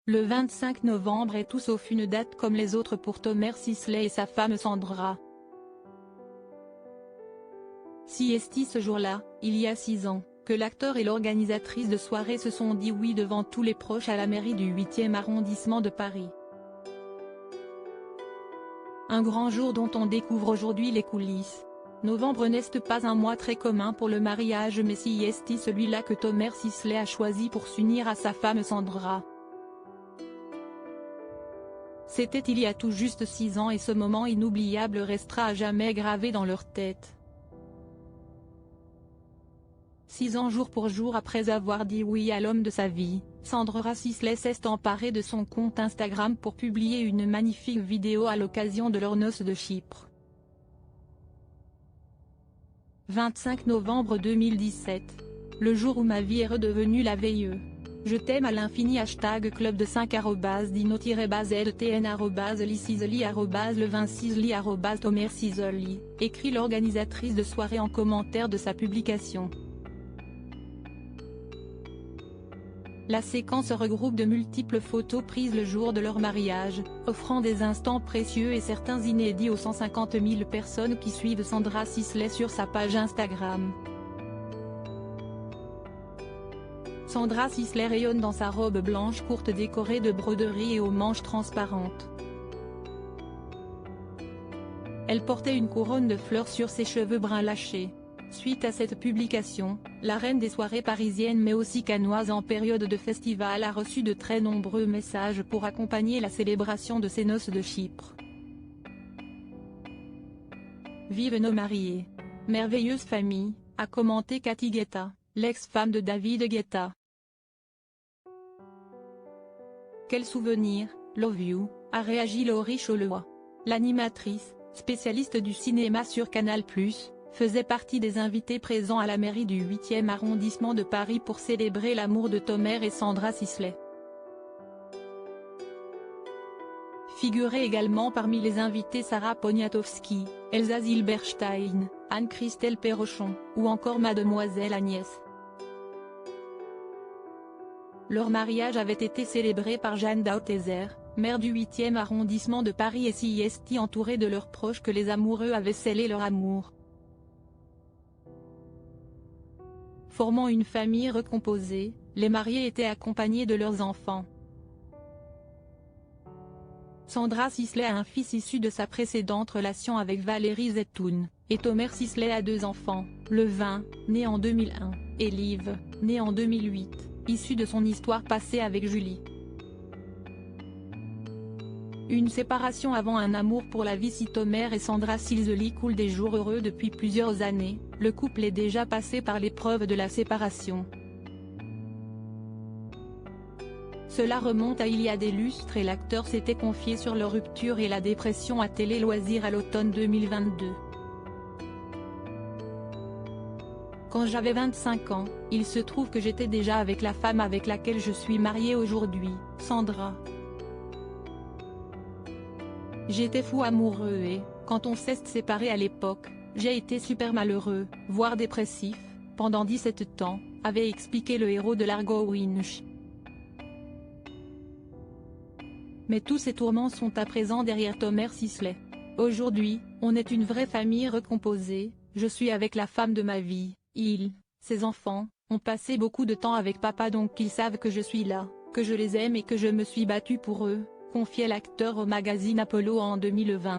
Le 25 novembre est tout sauf une date comme les autres pour Thomas Sisley et sa femme Sandra. Si est ce jour-là, il y a 6 ans, que l'acteur et l'organisatrice de soirée se sont dit oui devant tous les proches à la mairie du 8e arrondissement de Paris. Un grand jour dont on découvre aujourd'hui les coulisses. Novembre n'est pas un mois très commun pour le mariage, mais si est celui-là que Thomas Sisley a choisi pour s'unir à sa femme Sandra. C'était il y a tout juste 6 ans et ce moment inoubliable restera à jamais gravé dans leur tête. 6 ans jour pour jour après avoir dit oui à l'homme de sa vie, Sandra Sisley s'est emparée de son compte Instagram pour publier une magnifique vidéo à l'occasion de leurs noces de Chypre. 25 novembre 2017. Le jour où ma vie est redevenue la veilleuse. Je t'aime à l'infini #club de 5 @dino-ztn @lisisli @le26li @thomersisli, écrit l'organisatrice de soirée en commentaire de sa publication. La séquence regroupe de multiples photos prises le jour de leur mariage, offrant des instants précieux et certains inédits aux 150 000 personnes qui suivent Sandra Sisley sur sa page Instagram. Sandra Sisley rayonne dans sa robe blanche courte décorée de broderies et aux manches transparentes. Elle portait une couronne de fleurs sur ses cheveux bruns lâchés. Suite à cette publication, la reine des soirées parisiennes mais aussi cannoise en période de festival a reçu de très nombreux messages pour accompagner la célébration de ses noces de Chypre. Vive nos mariés. Merveilleuse famille, a commenté Cathy Guetta, l'ex-femme de David Guetta. Quel souvenir, love you, a réagi Laurie Cholewa. L'animatrice, spécialiste du cinéma sur Canal+, faisait partie des invités présents à la mairie du 8e arrondissement de Paris pour célébrer l'amour de Thomas et Sandra Sisley. Figuraient également parmi les invités Sarah Poniatowski, Elsa Zilberstein, Anne-Christelle Perrochon, ou encore Mademoiselle Agnès. Leur mariage avait été célébré par Jeanne Dauteser, maire du 8e arrondissement de Paris et si est entourée de leurs proches que les amoureux avaient scellé leur amour. Formant une famille recomposée, les mariés étaient accompagnés de leurs enfants. Sandra Sisley a un fils issu de sa précédente relation avec Valérie Zetoun, et Thomas Sisley a 2 enfants, le 20, né en 2001, et Liv, né en 2008, issu de son histoire passée avec Julie. Une séparation avant un amour pour la vie. Si Thomas et Sandra Sisley coulent des jours heureux depuis plusieurs années, le couple est déjà passé par l'épreuve de la séparation. Cela remonte à il y a des lustres et l'acteur s'était confié sur leur rupture et la dépression à Télé Loisirs à l'automne 2022. Quand j'avais 25 ans, il se trouve que j'étais déjà avec la femme avec laquelle je suis mariée aujourd'hui, Sandra. J'étais fou amoureux et, quand on s'est séparé à l'époque, j'ai été super malheureux, voire dépressif, pendant 17 ans, avait expliqué le héros de l'argot Winch. Mais tous ces tourments sont à présent derrière Thomas Sisley. Aujourd'hui, on est une vraie famille recomposée, je suis avec la femme de ma vie, ses enfants, ont passé beaucoup de temps avec papa donc ils savent que je suis là, que je les aime et que je me suis battue pour eux, confiait l'acteur au magazine Apollo en 2020.